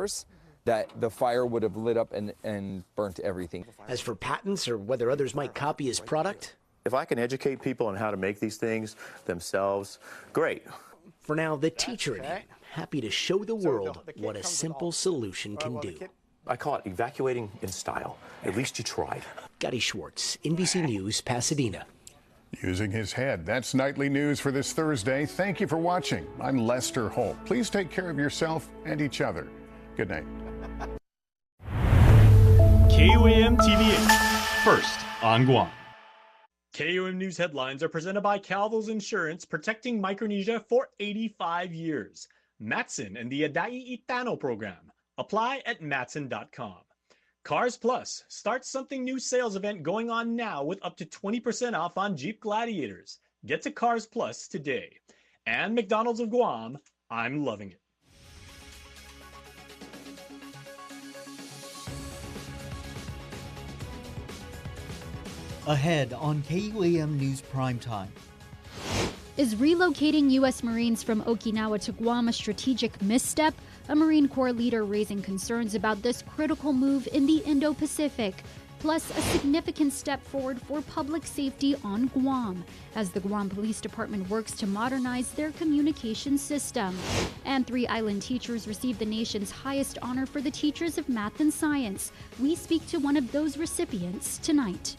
hours, that the fire would have lit up and burnt everything. As for patents or whether others might copy his product, if I can educate people on how to make these things themselves, great. For now, the teacher in him, happy to show the world what a simple solution can do. I call it evacuating in style. At least you tried. Gadi Schwartz, NBC News, Pasadena. Using his head. That's Nightly News for this Thursday. Thank you for watching. I'm Lester Holt. Please take care of yourself and each other. Good night. KUAM TV8, first on Guam. KUAM News headlines are presented by Calvil's Insurance, protecting Micronesia for 85 years. Matson and the Adai Itano program. Apply at matson.com. Cars Plus, start something new sales event going on now with up to 20% off on Jeep Gladiators. Get to Cars Plus today. And McDonald's of Guam, I'm loving it. Ahead on KUAM News Primetime. Is relocating U.S. Marines from Okinawa to Guam a strategic misstep? A Marine Corps leader raising concerns about this critical move in the Indo-Pacific. Plus, a significant step forward for public safety on Guam, as the Guam Police Department works to modernize their communication system. And 3 island teachers received the nation's highest honor for the teachers of math and science. We speak to one of those recipients tonight.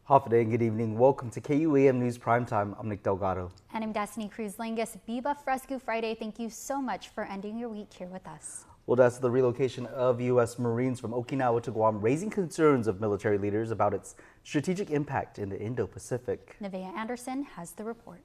Half a day and good evening. Welcome to KUAM News Primetime. I'm Nick Delgado. And I'm Destiny Cruz-Langus. Biba Fresco Friday. Thank you so much for ending your week here with us. Well, that's the relocation of U.S. Marines from Okinawa to Guam, raising concerns of military leaders about its strategic impact in the Indo-Pacific. Nevaeh Anderson has the report.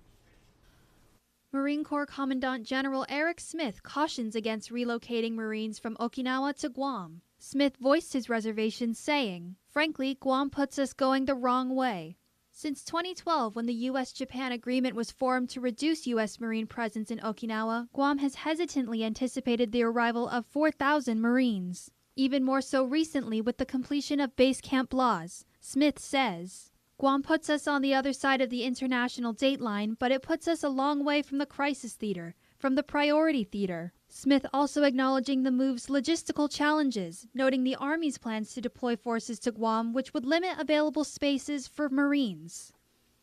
Marine Corps Commandant General Eric Smith cautions against relocating Marines from Okinawa to Guam. Smith voiced his reservations, saying, "Frankly, Guam puts us going the wrong way." Since 2012, when the U.S.-Japan agreement was formed to reduce U.S. Marine presence in Okinawa, Guam has hesitantly anticipated the arrival of 4,000 Marines. Even more so recently with the completion of Base Camp Blas. Smith says, "Guam puts us on the other side of the international date line, but it puts us a long way from the crisis theater, from the priority theater." Smith also acknowledging the move's logistical challenges, noting the Army's plans to deploy forces to Guam, which would limit available spaces for Marines.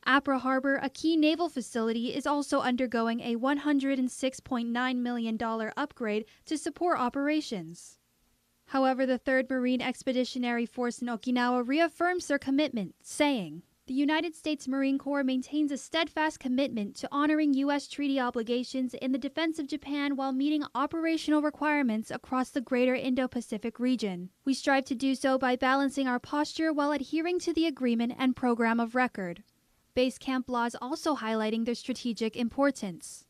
Apra Harbor, a key naval facility, is also undergoing a $106.9 million upgrade to support operations. However, the 3rd Marine Expeditionary Force in Okinawa reaffirms their commitment, saying, "The United States Marine Corps maintains a steadfast commitment to honoring U.S. treaty obligations in the defense of Japan while meeting operational requirements across the greater Indo-Pacific region. We strive to do so by balancing our posture while adhering to the agreement and program of record." Base Camp Blas also highlighting their strategic importance.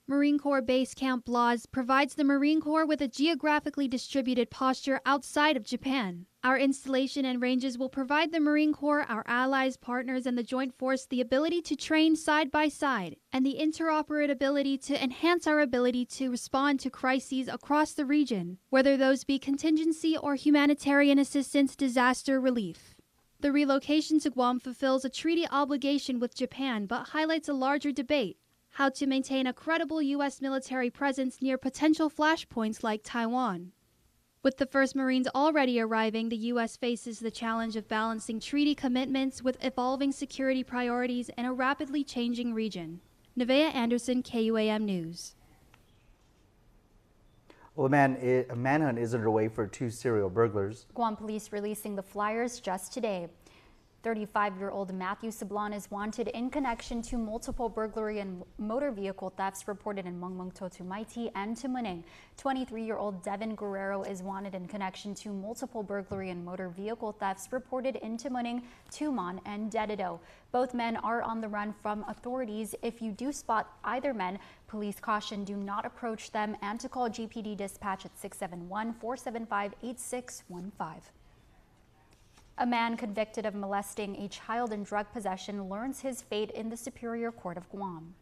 Marine Corps Base Camp Blas provides the Marine Corps with a geographically distributed posture outside of Japan. Our installation and ranges will provide the Marine Corps, our allies, partners, and the Joint Force the ability to train side by side and the interoperability to enhance our ability to respond to crises across the region, whether those be contingency or humanitarian assistance disaster relief. The relocation to Guam fulfills a treaty obligation with Japan but highlights a larger debate: how to maintain a credible U.S. military presence near potential flashpoints like Taiwan. With the first Marines already arriving, the U.S. faces the challenge of balancing treaty commitments with evolving security priorities in a rapidly changing region. Nevaeh Anderson, KUAM News. Well, a manhunt is underway for 2 serial burglars. Guam police releasing the flyers just today. 35-year-old Matthew Sablan is wanted in connection to multiple burglary and motor vehicle thefts reported in Mangmangto, Tumaiti, and Tumuning. 23-year-old Devin Guerrero is wanted in connection to multiple burglary and motor vehicle thefts reported in Tumuning, Tumon, and Dedido. Both men are on the run from authorities. If you do spot either men, police caution do not approach them and to call GPD dispatch at 671-475-8615. A man convicted of molesting a child in drug possession learns his fate in the Superior Court of Guam.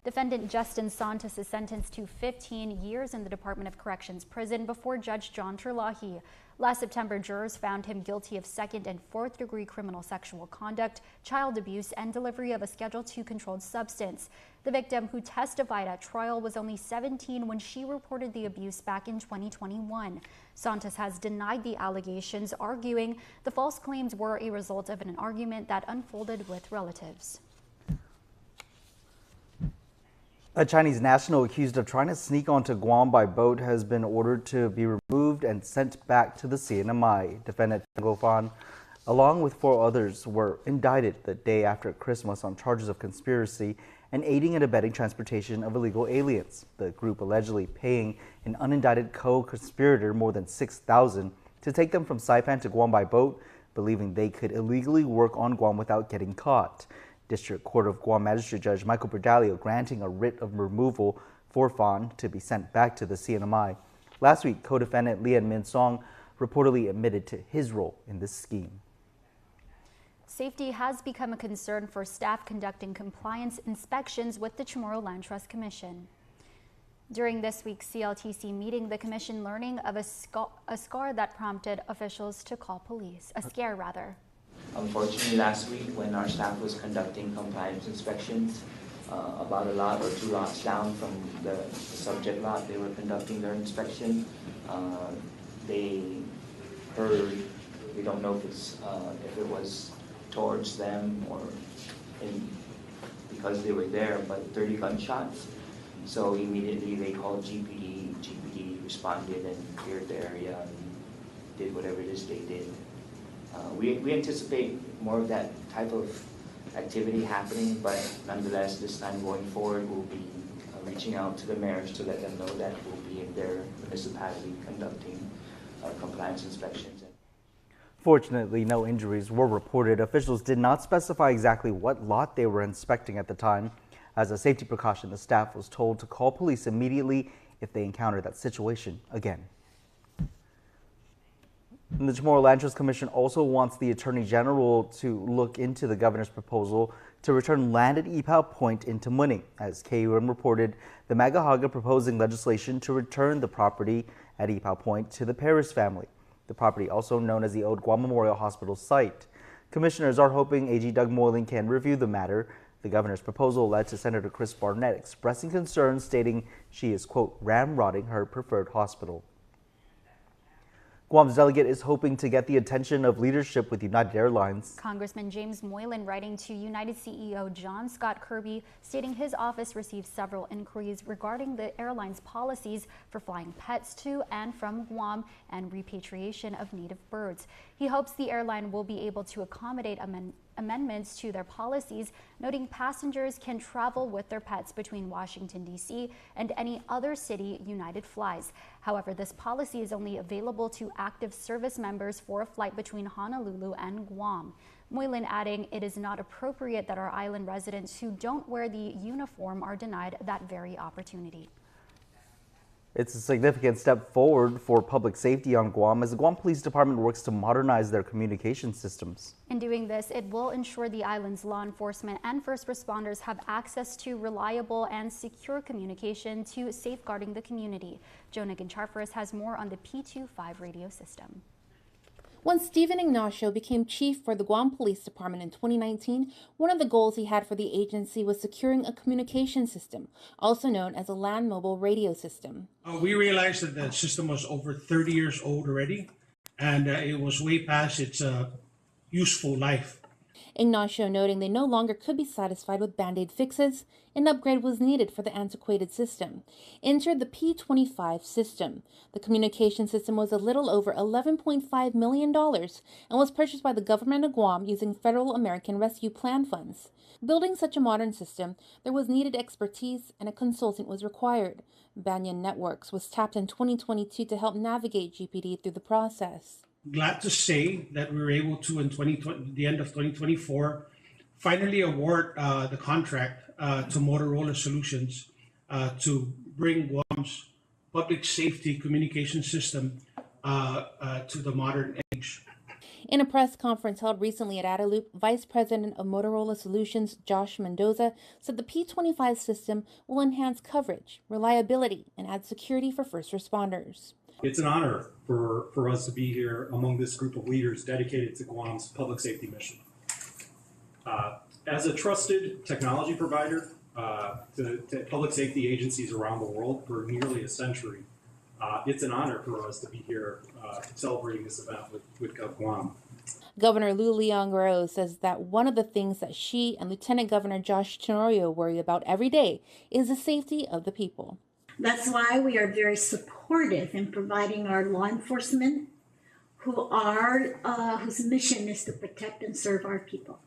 Defendant Justin Santos is sentenced to 15 years in the Department of Corrections prison before Judge John Terlahi. Last September, jurors found him guilty of second and fourth degree criminal sexual conduct, child abuse, and delivery of a Schedule II controlled substance. The victim, who testified at trial, was only 17 when she reported the abuse back in 2021. Santos has denied the allegations, arguing the false claims were a result of an argument that unfolded with relatives. A Chinese national accused of trying to sneak onto Guam by boat has been ordered to be removed and sent back to the CNMI. Defendant Go Fan, along with 4 others, were indicted the day after Christmas on charges of conspiracy and aiding and abetting transportation of illegal aliens. The group allegedly paying an unindicted co-conspirator more than $6,000 to take them from Saipan to Guam by boat, believing they could illegally work on Guam without getting caught. District Court of Guam Magistrate Judge Michael Berdalio granting a writ of removal for Fan to be sent back to the CNMI. Last week, co-defendant Lian Min Song reportedly admitted to his role in this scheme. Safety has become a concern for staff conducting compliance inspections with the Chamorro Land Trust Commission. During this week's CLTC meeting, the commission learning of a scare that prompted officials to call police. A scare, rather. Unfortunately, last week when our staff was conducting compliance inspections, about a lot or 2 lots down from the subject lot, they were conducting their inspection. They heard, we don't know if it was towards them or because they were there, but 30 gunshots. So immediately they called GPD. GPD responded and cleared the area and did whatever it is they did. We anticipate more of that type of activity happening, but nonetheless, this time going forward, we'll be reaching out to the mayors to let them know that we'll be in their municipality conducting compliance inspections. Fortunately, no injuries were reported. Officials did not specify exactly what lot they were inspecting at the time. As a safety precaution, the staff was told to call police immediately if they encounter that situation again. And the Chamorro Land Trust Commission also wants the Attorney General to look into the governor's proposal to return land at Ipaw Point into Muni. As KUAM reported, the Magahaga proposing legislation to return the property at Ipaw Point to the Paris family. The property, also known as the old Guam Memorial Hospital site. Commissioners are hoping AG Doug Moylan can review the matter. The governor's proposal led to Senator Chris Barnett expressing concerns, stating she is, quote, ramrodding her preferred hospital. Guam's delegate is hoping to get the attention of leadership with United Airlines. Congressman James Moylan writing to United CEO John Scott Kirby, stating his office received several inquiries regarding the airline's policies for flying pets to and from Guam and repatriation of native birds. He hopes the airline will be able to accommodate amendments to their policies, noting passengers can travel with their pets between Washington, D.C. and any other city United flies. However, this policy is only available to active service members for a flight between Honolulu and Guam. Moylan adding, it is not appropriate that our island residents who don't wear the uniform are denied that very opportunity. It's a significant step forward for public safety on Guam as the Guam Police Department works to modernize their communication systems. In doing this, it will ensure the island's law enforcement and first responders have access to reliable and secure communication to safeguarding the community. Jonah Gincharfaris has more on the P25 radio system. When Stephen Ignacio became chief for the Guam Police Department in 2019, one of the goals he had for the agency was securing a communication system, also known as a land mobile radio system. We realized that the system was over 30 years old already, and it was way past its useful life. Ignacio noting they no longer could be satisfied with band-aid fixes. An upgrade was needed for the antiquated system. Enter the P25 system. The communication system was a little over $11.5 million and was purchased by the government of Guam using Federal American Rescue Plan funds. Building such a modern system, there was needed expertise and a consultant was required. Banyan Networks was tapped in 2022 to help navigate GPD through the process. Glad to say that we were able to, in the end of 2024, finally award the contract to Motorola Solutions to bring Guam's public safety communication system to the modern age. In a press conference held recently at Adaloop, Vice President of Motorola Solutions Josh Mendoza said the P25 system will enhance coverage, reliability, and add security for first responders. It's an honor for us to be here among this group of leaders dedicated to Guam's public safety mission. As a trusted technology provider to public safety agencies around the world for nearly a century, it's an honor for us to be here celebrating this event with Guam. Governor Lou Leon Guerrero says that one of the things that she and Lieutenant Governor Josh Tenorio worry about every day is the safety of the people. That's why we are very supportive in providing our law enforcement whose mission is to protect and serve our people.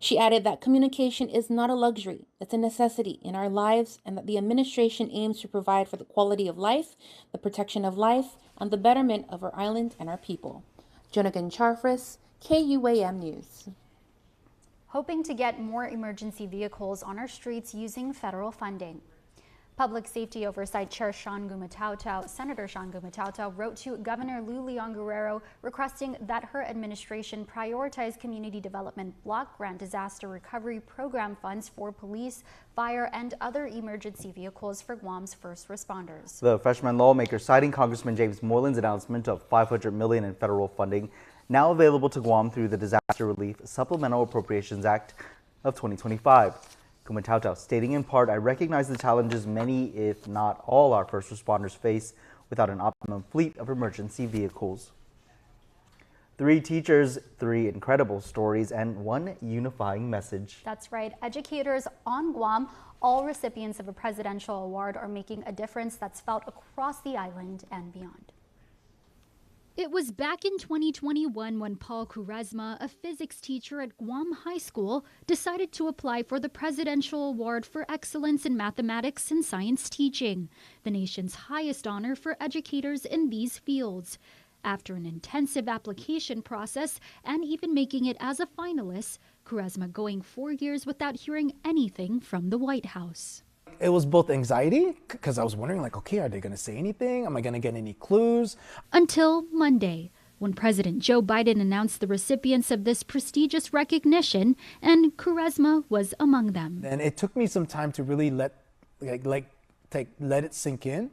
She added that communication is not a luxury, it's a necessity in our lives, and that the administration aims to provide for the quality of life, the protection of life, and the betterment of our island and our people. Jonagan Charfris, KUAM News. Hoping to get more emergency vehicles on our streets using federal funding. Public Safety Oversight Chair Senator Sean Gumatauta wrote to Governor Lou Leon Guerrero requesting that her administration prioritize community development block grant disaster recovery program funds for police, fire, and other emergency vehicles for Guam's first responders. The freshman lawmaker citing Congressman James Moylan's announcement of $500 million in federal funding now available to Guam through the Disaster Relief Supplemental Appropriations Act of 2025. Gumatauta stating in part, I recognize the challenges many, if not all, our first responders face without an optimum fleet of emergency vehicles. 3 teachers, 3 incredible stories, and 1 unifying message. That's right. Educators on Guam, all recipients of a presidential award, are making a difference that's felt across the island and beyond. It was back in 2021 when Paul Quaresma, a physics teacher at Guam High School, decided to apply for the Presidential Award for Excellence in Mathematics and Science Teaching, the nation's highest honor for educators in these fields. After an intensive application process and even making it as a finalist, Quaresma going 4 years without hearing anything from the White House. It was both anxiety, because I was wondering, like, okay, are they going to say anything? Am I going to get any clues? Until Monday, when President Joe Biden announced the recipients of this prestigious recognition, and Quaresma was among them. And it took me some time to really let it sink in.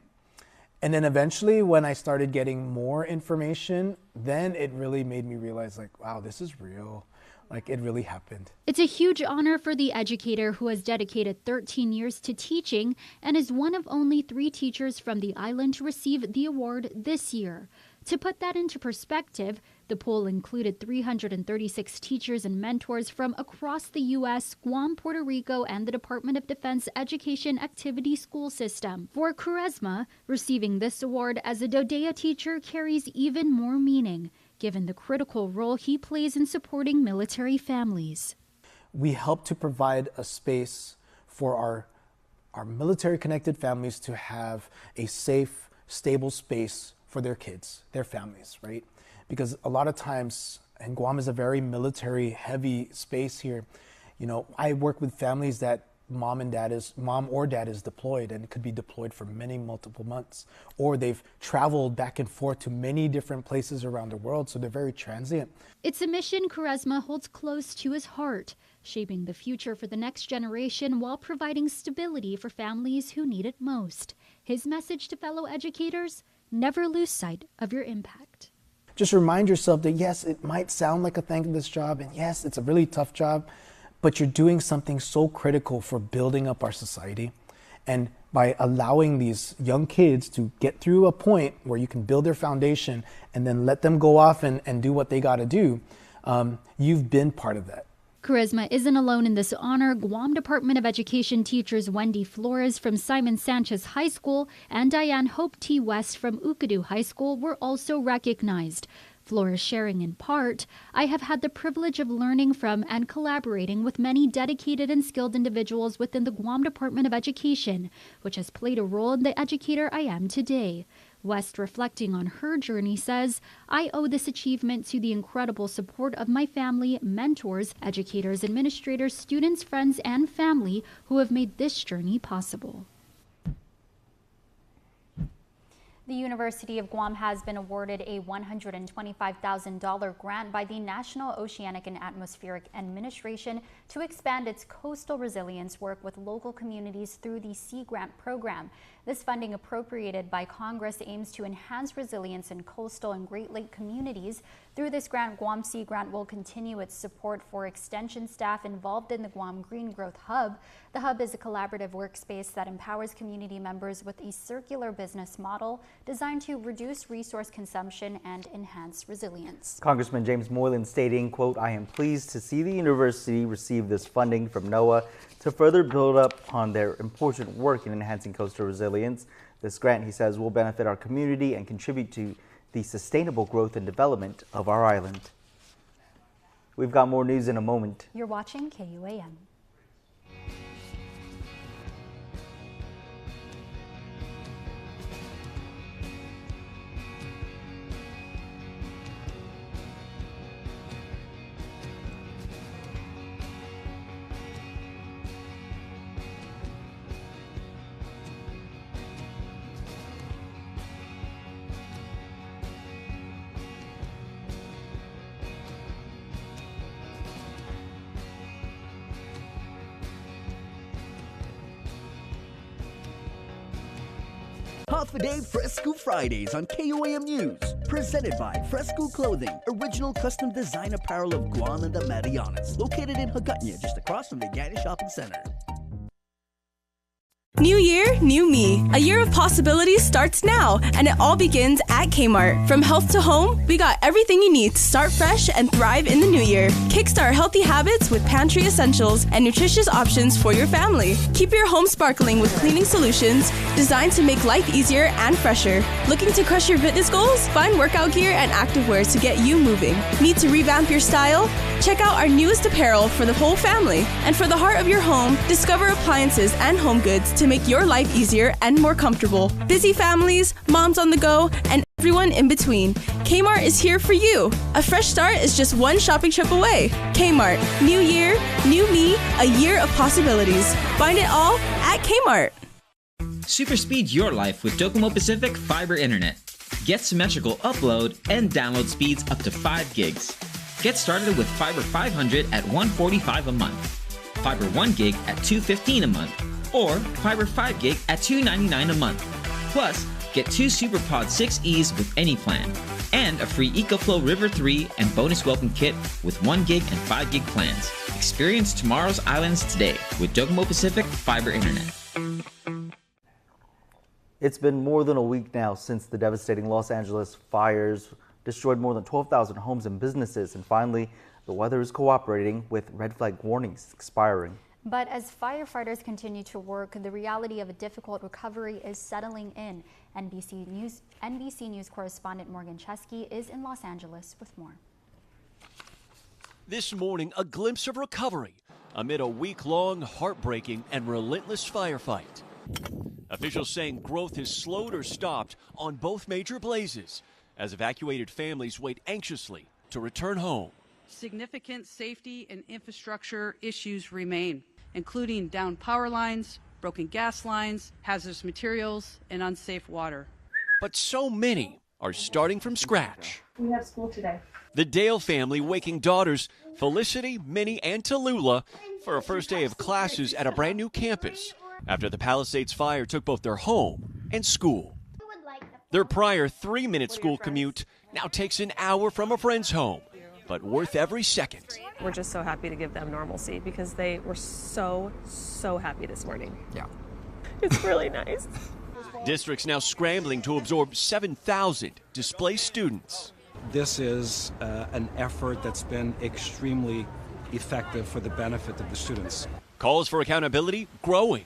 And then eventually, when I started getting more information, then it really made me realize, like, wow, this is real. Like, it really happened. It's a huge honor for the educator who has dedicated 13 years to teaching and is one of only 3 teachers from the island to receive the award this year. To put that into perspective, the poll included 336 teachers and mentors from across the U.S., Guam, Puerto Rico, and the Department of Defense Education Activity School System. For Quaresma, receiving this award as a Dodea teacher carries even more meaning, given the critical role he plays in supporting military families. We help to provide a space for our military-connected families to have a safe, stable space for their kids, their families, right? Because a lot of times, and Guam is a very military-heavy space here, you know, I work with families that mom or dad is deployed and could be deployed for multiple months, or they've traveled back and forth to many different places around the world, so they're very transient. It's a mission Quaresma holds close to his heart, shaping the future for the next generation while providing stability for families who need it most. His message to fellow educators: never lose sight of your impact. Just remind yourself that yes, it might sound like a thankless job, and yes, it's a really tough job, but you're doing something so critical for building up our society. And by allowing these young kids to get through a point where you can build their foundation and then let them go off and do what they got to do, you've been part of that. Quaresma isn't alone in this honor. Guam Department of Education teachers Wendy Flores from Simon Sanchez High School and Diane Hope T. West from Ukadu High School were also recognized. Flores sharing in part, I have had the privilege of learning from and collaborating with many dedicated and skilled individuals within the Guam Department of Education, which has played a role in the educator I am today. West, reflecting on her journey, says, I owe this achievement to the incredible support of my family, mentors, educators, administrators, students, friends, and family who have made this journey possible. The University of Guam has been awarded a $125,000 grant by the National Oceanic and Atmospheric Administration to expand its coastal resilience work with local communities through the Sea Grant program. This funding, appropriated by Congress, aims to enhance resilience in coastal and Great Lake communities. Through this grant, Guam Sea Grant will continue its support for extension staff involved in the Guam Green Growth Hub. The Hub is a collaborative workspace that empowers community members with a circular business model designed to reduce resource consumption and enhance resilience. Congressman James Moylan stating, quote, "I am pleased to see the university receive this funding from NOAA to further build up on their important work in enhancing coastal resilience. This grant," he says, "will benefit our community and contribute to the sustainable growth and development of our island." We've got more news in a moment. You're watching KUAM. Half a Day Fresco Fridays on KUAM News. Presented by Fresco Clothing, original custom design apparel of Guam and the Marianas. Located in Hagåtña, just across from the Gatti Shopping Center. New year, new me. A year of possibilities starts now, and it all begins at Kmart. From health to home, we got everything you need to start fresh and thrive in the new year. Kickstart healthy habits with pantry essentials and nutritious options for your family. Keep your home sparkling with cleaning solutions designed to make life easier and fresher. Looking to crush your fitness goals? Find workout gear and activewear to get you moving. Need to revamp your style? Check out our newest apparel for the whole family. And for the heart of your home, discover appliances and home goods to make your life easier and more comfortable. Busy families, moms on the go, and everyone in between. Kmart is here for you. A fresh start is just one shopping trip away. Kmart. New year, new me, a year of possibilities. Find it all at Kmart. Super speed your life with Docomo Pacific Fiber Internet. Get symmetrical upload and download speeds up to 5 gigs. Get started with Fiber 500 at $145 a month, Fiber 1 gig at $215 a month, or Fiber 5 gig at $299 a month. Plus, get 2 SuperPod 6Es with any plan, and a free EcoFlow River 3 and bonus welcome kit with 1 gig and 5 gig plans. Experience tomorrow's islands today with Docomo Pacific Fiber Internet. It's been more than a week now since the devastating Los Angeles fires destroyed more than 12,000 homes and businesses, and finally, the weather is cooperating with red flag warnings expiring. But as firefighters continue to work, the reality of a difficult recovery is settling in. NBC News correspondent Morgan Chesky is in Los Angeles with more. This morning, a glimpse of recovery amid a week-long, heartbreaking, and relentless firefight. Officials saying growth has slowed or stopped on both major blazes as evacuated families wait anxiously to return home. Significant safety and infrastructure issues remain, including downed power lines, broken gas lines, hazardous materials, and unsafe water. But so many are starting from scratch. We have school today. The Dale family waking daughters Felicity, Minnie, and Tallulah for a first day of classes at a brand new campus after the Palisades fire took both their home and school. Their prior 3-minute school commute now takes an hour from a friend's home, but worth every second. We're just so happy to give them normalcy because they were so happy this morning. Yeah. It's really nice. Districts now scrambling to absorb 7,000 displaced students. This is an effort that's been extremely effective for the benefit of the students. Calls for accountability growing.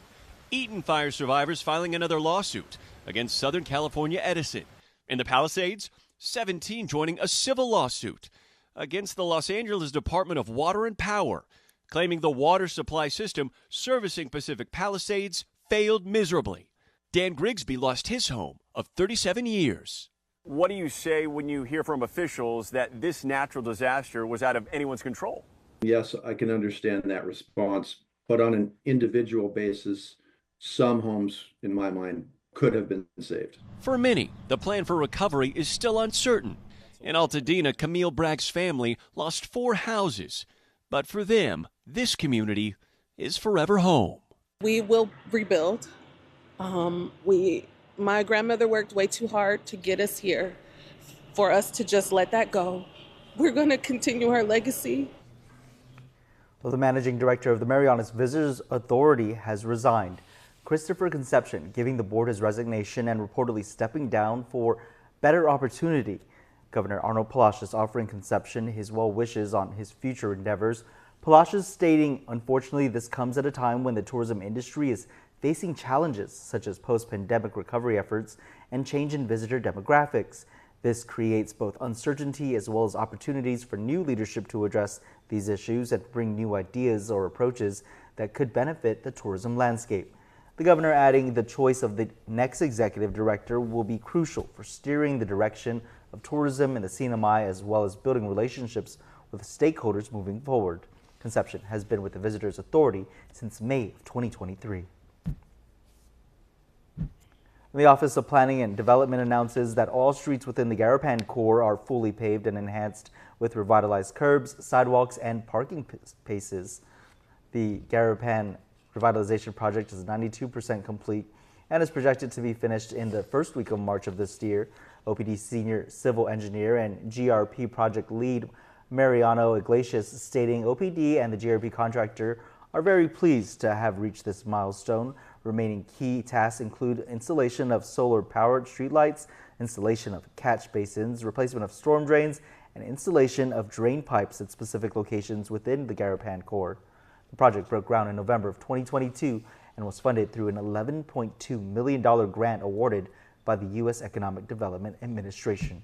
Eaton fire survivors filing another lawsuit against Southern California Edison. In the Palisades, 17 joining a civil lawsuit against the Los Angeles Department of Water and Power, claiming the water supply system servicing Pacific Palisades failed miserably. Dan Grigsby lost his home of 37 years. What do you say when you hear from officials that this natural disaster was out of anyone's control? Yes, I can understand that response, but on an individual basis, some homes, in my mind, could have been saved. For many, the plan for recovery is still uncertain. In Altadena, Camille Bragg's family lost 4 houses. But for them, this community is forever home. We will rebuild. My grandmother worked way too hard to get us here. For us to just let that go, we're going to continue her legacy. Well, the managing director of the Marianas Visitors Authority has resigned. Christopher Concepcion giving the board his resignation and reportedly stepping down for better opportunity. Governor Arnold Palacios offering Concepcion his well wishes on his future endeavors. Palacios stating, unfortunately, this comes at a time when the tourism industry is facing challenges such as post-pandemic recovery efforts and change in visitor demographics. This creates both uncertainty as well as opportunities for new leadership to address these issues and bring new ideas or approaches that could benefit the tourism landscape. The governor adding the choice of the next executive director will be crucial for steering the direction of tourism in the CNMI as well as building relationships with stakeholders moving forward. Concepcion has been with the Visitors Authority since May of 2023. The Office of Planning and Development announces that all streets within the Garapan core are fully paved and enhanced with revitalized curbs, sidewalks, and parking spaces. The Garapan revitalization project is 92% complete and is projected to be finished in the first week of March of this year. OPD Senior Civil Engineer and GRP project lead Mariano Iglesias stating OPD and the GRP contractor are very pleased to have reached this milestone. Remaining key tasks include installation of solar-powered streetlights, installation of catch basins, replacement of storm drains, and installation of drain pipes at specific locations within the Garapan core. The project broke ground in November of 2022 and was funded through an $11.2 million grant awarded by the U.S. Economic Development Administration.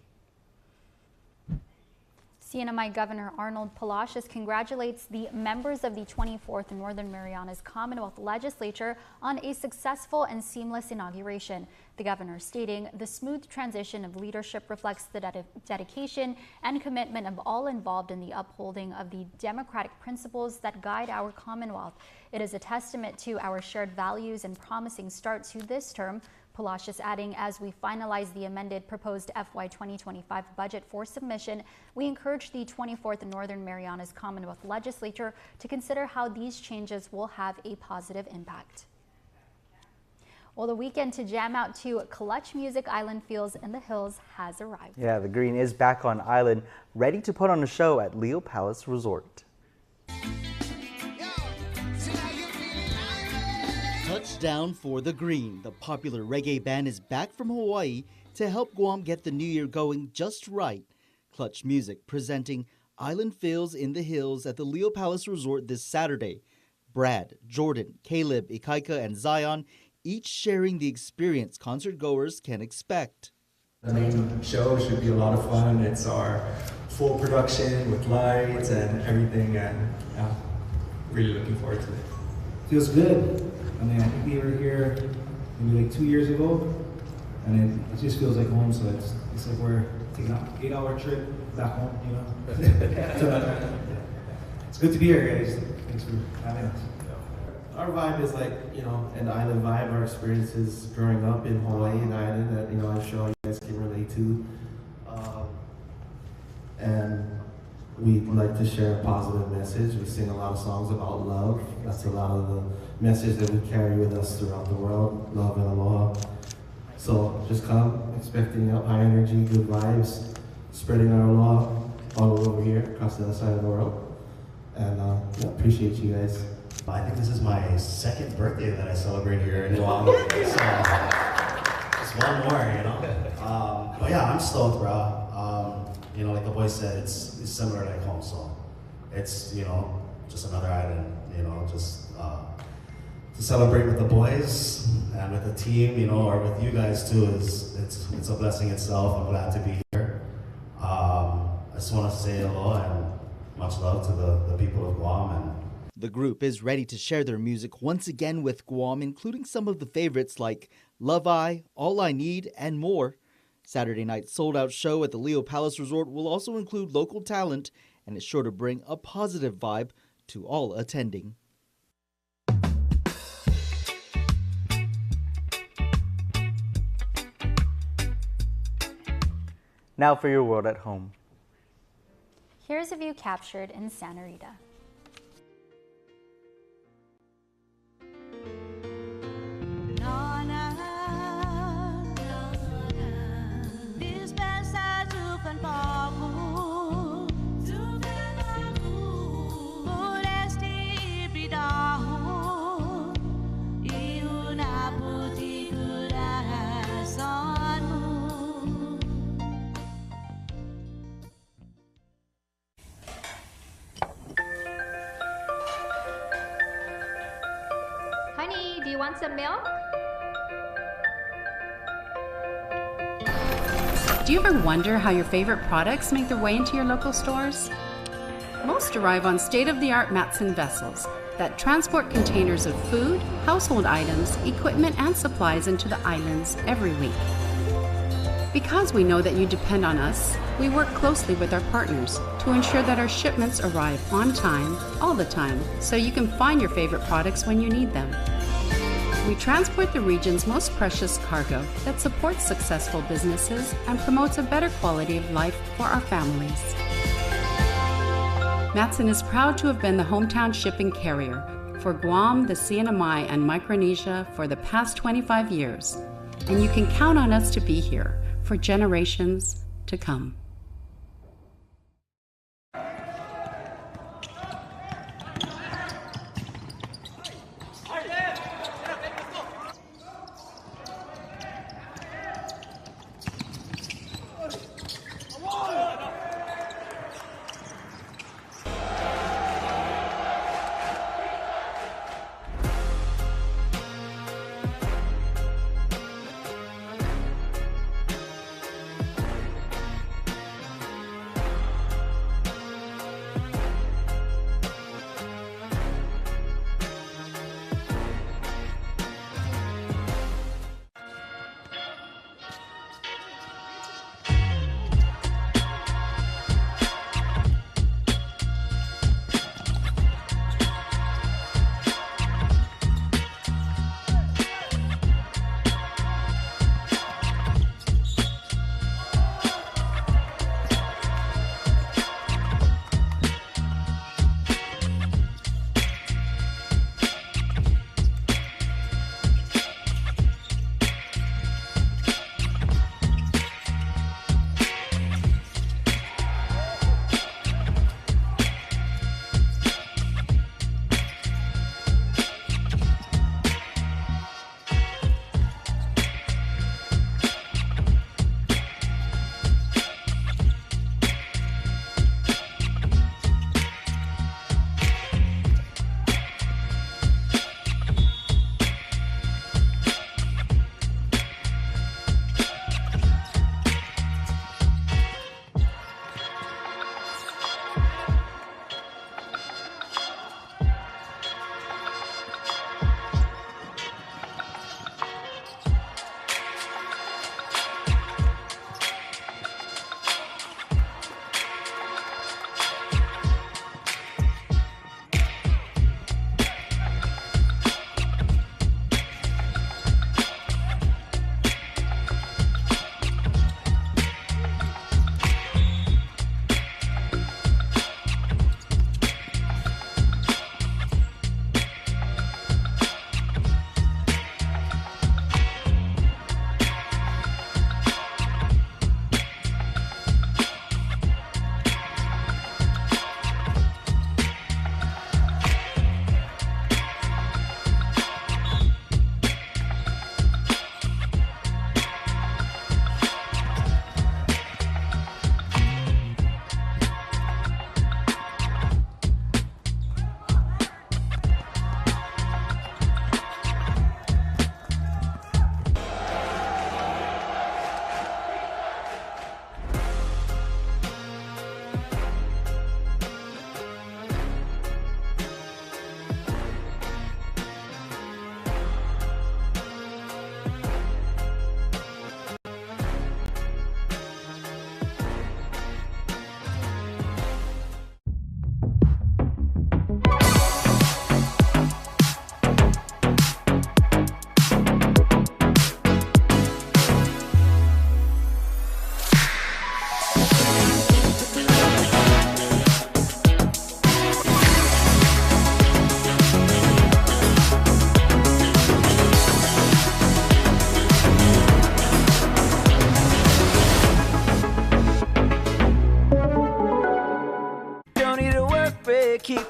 CNMI Governor Arnold Palacios congratulates the members of the 24th Northern Marianas Commonwealth Legislature on a successful and seamless inauguration. The governor stating the smooth transition of leadership reflects the dedication and commitment of all involved in the upholding of the democratic principles that guide our Commonwealth. It is a testament to our shared values and promising start to this term. Palacios adding, as we finalize the amended proposed FY 2025 budget for submission, we encourage the 24th Northern Marianas Commonwealth Legislature to consider how these changes will have a positive impact. Well, the weekend to jam out to clutch music Island Feels in the Hills has arrived. Yeah, the Green is back on island, ready to put on a show at Leo Palace Resort. Touchdown for the Green. The popular reggae band is back from Hawaii to help Guam get the new year going just right. Clutch Music presenting Island Feels in the Hills at the Leo Palace Resort this Saturday. Brad, Jordan, Caleb, Ikaika, and Zion each sharing the experience concert goers can expect. The main show should be a lot of fun. It's our full production with lights and everything, and yeah, really looking forward to it. Feels good. I mean, I think we were here maybe like 2 years ago, and it just feels like home. So it's like we're taking an 8-hour trip back home, you know. It's good to be here, guys. Thanks for having us. Our vibe is like, you know, an island vibe. Our experiences growing up in Hawaii and island that, you know, I'm sure you guys can relate to. And we like to share a positive message. We sing a lot of songs about love. That's a lot of the message that we carry with us throughout the world, love and aloha. So just come expecting high energy, good vibes, spreading our aloha all over here across the other side of the world. And yeah, appreciate you guys. I think this is my second birthday that I celebrate here in Guam. So just one more, you know. But yeah, I'm stoked, bro. You know, like the boy said, it's similar like home. So it's, you know, just another island. You know, just to celebrate with the boys and with the team, you know, or with you guys too. It's a blessing itself. I'm glad to be here. I just want to say hello and much love to the people of Guam. And the group is ready to share their music once again with Guam, including some of the favorites like Love I, All I Need, and more. Saturday night's sold-out show at the Leo Palace Resort will also include local talent and is sure to bring a positive vibe to all attending. Now for your world at home. Here's a view captured in Santa Rita. Honey, do you want some milk? Do you ever wonder how your favorite products make their way into your local stores? Most arrive on state-of-the-art Matson vessels that transport containers of food, household items, equipment, and supplies into the islands every week. Because we know that you depend on us, we work closely with our partners to ensure that our shipments arrive on time, all the time, so you can find your favorite products when you need them. We transport the region's most precious cargo that supports successful businesses and promotes a better quality of life for our families. Matson is proud to have been the hometown shipping carrier for Guam, the CNMI, and Micronesia for the past 25 years, and you can count on us to be here for generations to come.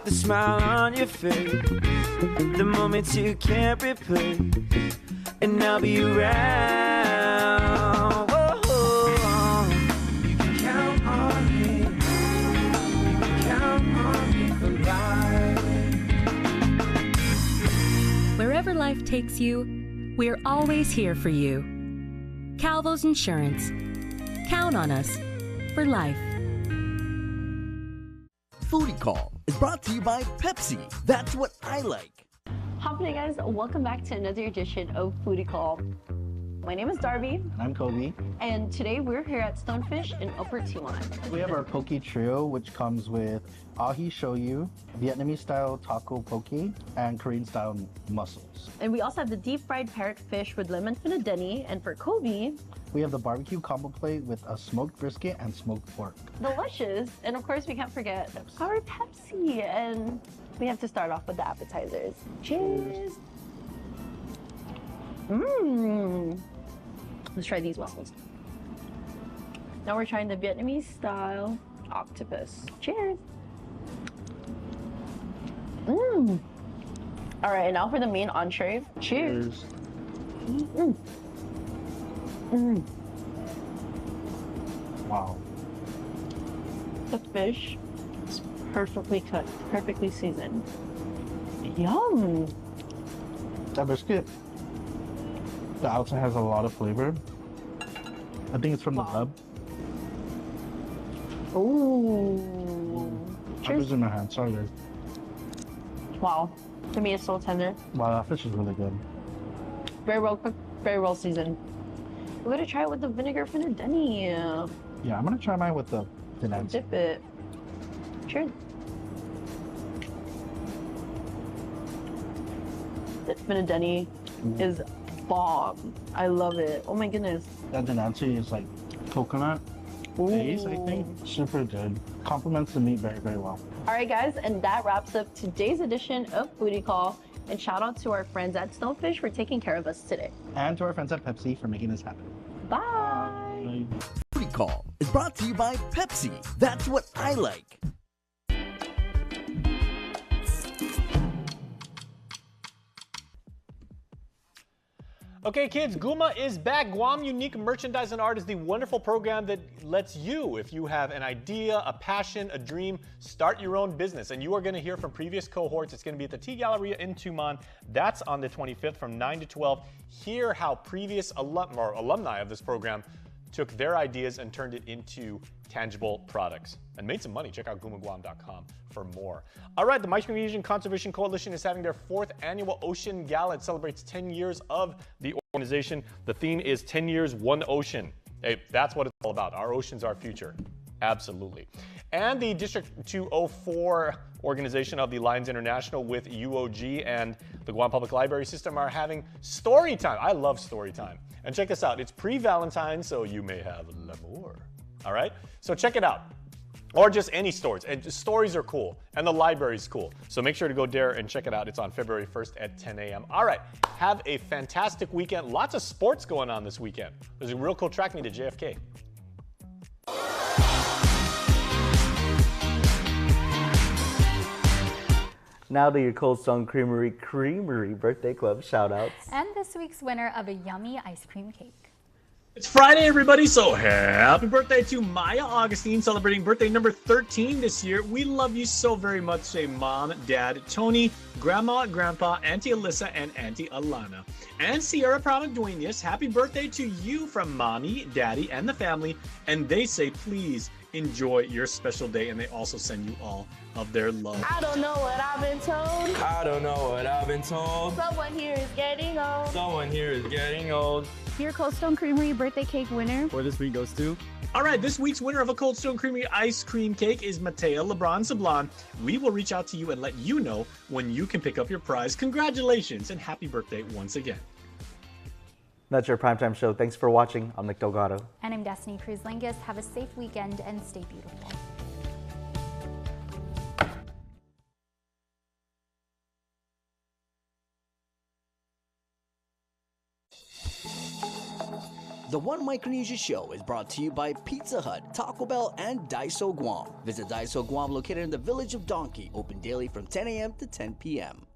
the smile on your face, the moments you can't replace, and I'll be around. Whoa. You can count on me. You can count on me for life. Wherever life takes you, we're always here for you. Calvo's Insurance. Count on us for life. Foodie Call is brought to you by Pepsi. That's what I like. Howdy guys, welcome back to another edition of Foodie Call. My name is Darby. And I'm Kobe. And today we're here at Stonefish in Upper Tijuana. We have our poke trio, which comes with ahi shoyu, Vietnamese style taco poke, and Korean style mussels. And we also have the deep fried parrotfish with lemon finadeni. And for Kobe, we have the barbecue combo plate with a smoked brisket and smoked pork. Delicious. And of course we can't forget our Pepsi. And we have to start off with the appetizers. Cheers. Mmm. Let's try these mussels. Now we're trying the Vietnamese style octopus. Cheers. Mmm. All right, and now for the main entree. Cheers. Mmm. Mmm. Wow. The fish is perfectly cooked, perfectly seasoned. Yum. That brisket, the outside has a lot of flavor. I think it's from the rub. Ooh. I was in my hand, sorry guys. Wow. The meat is so tender. Wow, that fish is really good. Very well cooked, very well seasoned. We're gonna try it with the vinegar finadeni. Yeah, I'm gonna try mine with the finesse. Dip it. Cheers. The finadeni is bomb. I love it. Oh my goodness. That denancy is like coconut base, I think. Super good. Complements the meat very, very well. All right, guys, and that wraps up today's edition of Foodie Call. And shout out to our friends at Stonefish for taking care of us today. And to our friends at Pepsi for making this happen. Bye. Foodie Call is brought to you by Pepsi. That's what I like. Okay, kids, Guma is back. Guam Unique Merchandise and Art is the wonderful program that lets you, if you have an idea, a passion, a dream, start your own business. And you are going to hear from previous cohorts. It's going to be at the T Galleria in Tuman. That's on the 25th from 9 to 12. Hear how previous alumni of this program took their ideas and turned it into tangible products and made some money. Check out gumaguam.com for more. All right, the Micronesian Conservation Coalition is having their 4th annual Ocean Gala. It celebrates 10 years of the organization. The theme is 10 years, one ocean. Hey, that's what it's all about. Our oceans, our future. Absolutely. And the District 204 organization of the Lions International with UOG and the Guam Public Library System are having story time. I love story time. And check this out. It's pre-Valentine's, so you may have l'amour. All right? So check it out. Or just any stories. And stories are cool. And the library's cool. So make sure to go there and check it out. It's on February 1st at 10 a.m. All right. Have a fantastic weekend. Lots of sports going on this weekend. There's a real cool track meet at JFK. Now to your Cold Stone Creamery Birthday Club shoutouts. And this week's winner of a yummy ice cream cake. It's Friday, everybody, so happy birthday to Maya Augustine, celebrating birthday number 13 this year. We love you so very much. Say Mom, Dad, Tony, Grandma, Grandpa, Auntie Alyssa, and Auntie Alana. And Sierra Pramagduenas, happy birthday to you from Mommy, Daddy, and the family. And they say, please enjoy your special day, and they also send you all of their love. I don't know what I've been told. I don't know what I've been told. Someone here is getting old. Someone here is getting old. Your Cold Stone Creamery birthday cake winner for this week goes to... All right, this week's winner of a Cold Stone Creamery ice cream cake is Matea LeBron Sablon. We will reach out to you and let you know when you can pick up your prize. Congratulations and happy birthday once again. That's your primetime show. Thanks for watching. I'm Nick Delgado. And I'm Destiny Cruz-Lingus. Have a safe weekend and stay beautiful. The The One Micronesia Show is brought to you by Pizza Hut, Taco Bell, and Daiso Guam. Visit Daiso Guam located in the village of Donkey, open daily from 10 a.m. to 10 p.m.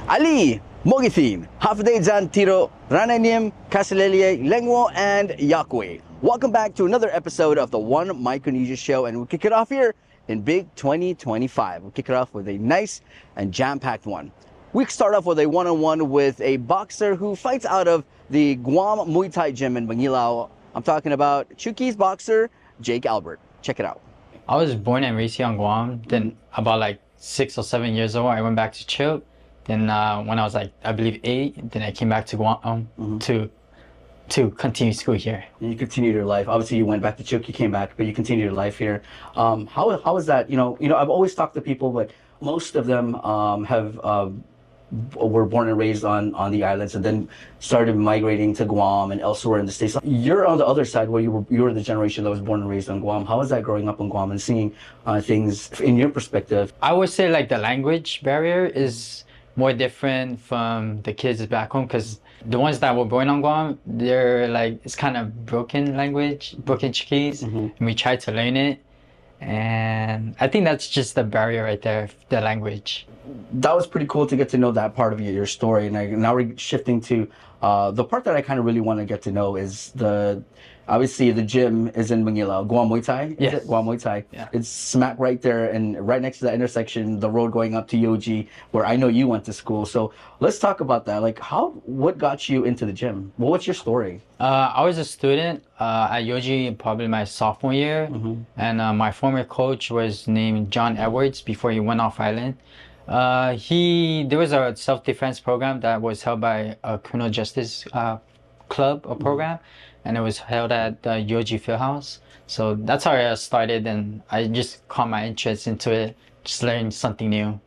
Ali, Mogithin, Hafday Jan Tiro, Rananim, Kasilelie, Lengwo, and Yakwe. Welcome back to another episode of the One Micronesia Show, and we'll kick it off here in Big 2025. We'll kick it off with a nice and jam-packed one. We start off with a one-on-one with a boxer who fights out of the Guam Muay Thai gym in Bangilao. I'm talking about Chuki's boxer, Jake Albert. Check it out. I was born and raised here on Guam. Then about like 6 or 7 years old, I went back to Chuk. Then when I was like, I believe 8, then I came back to Guam to continue school here. And you continued your life. Obviously, you went back to Chuk, you came back, but you continued your life here. How was that? You know, I've always talked to people, but most of them were born and raised on the islands and then started migrating to Guam and elsewhere in the States. You're on the other side where you were the generation that was born and raised on Guam. How was that growing up on Guam and seeing things in your perspective? I would say like the language barrier is more different from the kids back home because the ones that were born on Guam, they're like, it's kind of broken language, broken Chuukese, and we tried to learn it. And I think that's just the barrier right there, the language. That was pretty cool to get to know that part of your story. And now we're shifting to the part that I kind of really want to get to know is obviously the gym is in Manila, Guam Muay Thai. Yes. Guam Muay Thai. Yeah. It's smack right there and right next to that intersection, the road going up to Yoji, where I know you went to school. So let's talk about that. Like what got you into the gym? What's your story? I was a student at Yoji probably my sophomore year. And my former coach was named John Edwards before he went off island. There was a self-defense program that was held by a criminal justice club or program, and it was held at the Yoji Fieldhouse. So that's how I started, and I just caught my interest into it, just learned something new.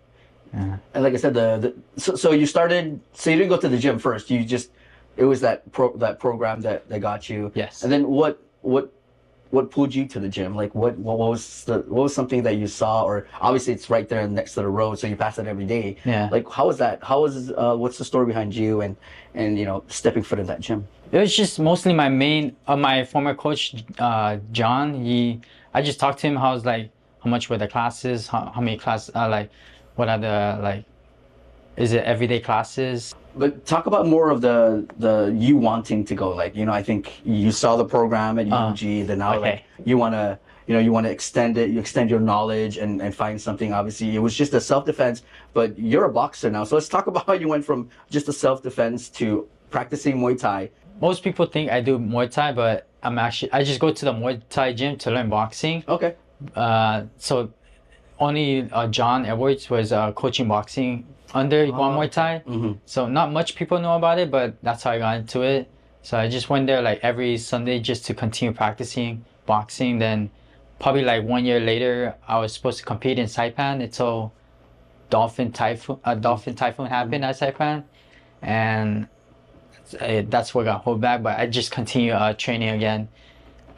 And like I said, so you started. So you didn't go to the gym first. It was that program that got you. Yes. And then what pulled you to the gym? Like what was something that you saw? Or obviously it's right there next to the road, so you pass it every day. Yeah. Like how was that? What's the story behind you and stepping foot in that gym? It was just mostly my former coach, John. I just talked to him. How much were the classes? How many classes? What are the is it everyday classes? But talk about more of the you wanting to go. I think you saw the program at UG. Then now you want to extend it. You extend your knowledge and find something. Obviously, it was just a self-defense, but you're a boxer now. So let's talk about how you went from just a self-defense to practicing Muay Thai. Most people think I do Muay Thai, but I just go to the Muay Thai gym to learn boxing. Okay. So only John Edwards was coaching boxing under Guam Muay Thai. So not much people know about it, but that's how I got into it. So I just went there every Sunday just to continue practicing boxing. Then probably 1 year later, I was supposed to compete in Saipan until Dolphin Typhoon happened at Saipan. And that's what got hold back, but I just continue training again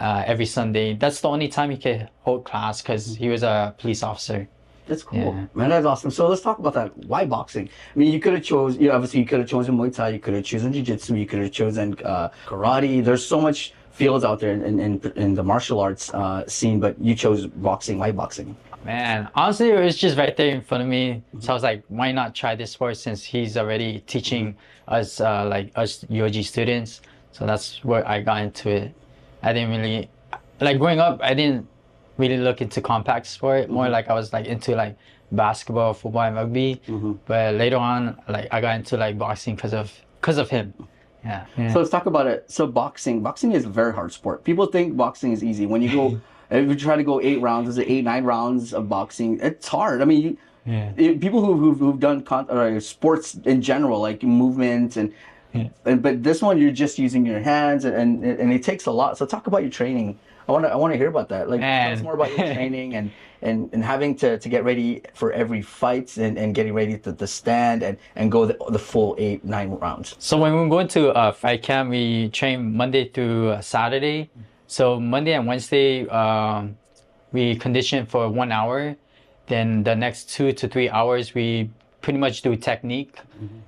every Sunday. That's the only time he could hold class because he was a police officer. That's cool. Yeah. Man, that's awesome. So let's talk about that. Why boxing? I mean, you could have chosen Muay Thai, you could have chosen Jiu-Jitsu, you could have chosen karate. There's so much fields out there in the martial arts scene, but you chose boxing. Why boxing? Man, honestly, it was just right there in front of me. So I was like, why not try this sport since he's already teaching us, us UOG students. So that's where I got into it. I didn't really, growing up, I didn't really look into contact sport. More I was into basketball, football, and rugby. But later on, I got into boxing because of him. Yeah. So let's talk about it. So boxing is a very hard sport. People think boxing is easy. When you go, if you try to go 8 rounds, is it 8-9 rounds of boxing? It's hard. I mean, people who've done sports in general, like movement but this one you're just using your hands and it takes a lot. So talk about your training. I want to hear about that. Tell us more about your training and having to get ready for every fight and getting ready to stand and go the full 8-9 rounds. So when we go into fight camp, we train Monday through Saturday. So Monday and Wednesday, we condition for 1 hour. Then the next 2 to 3 hours, we pretty much do technique.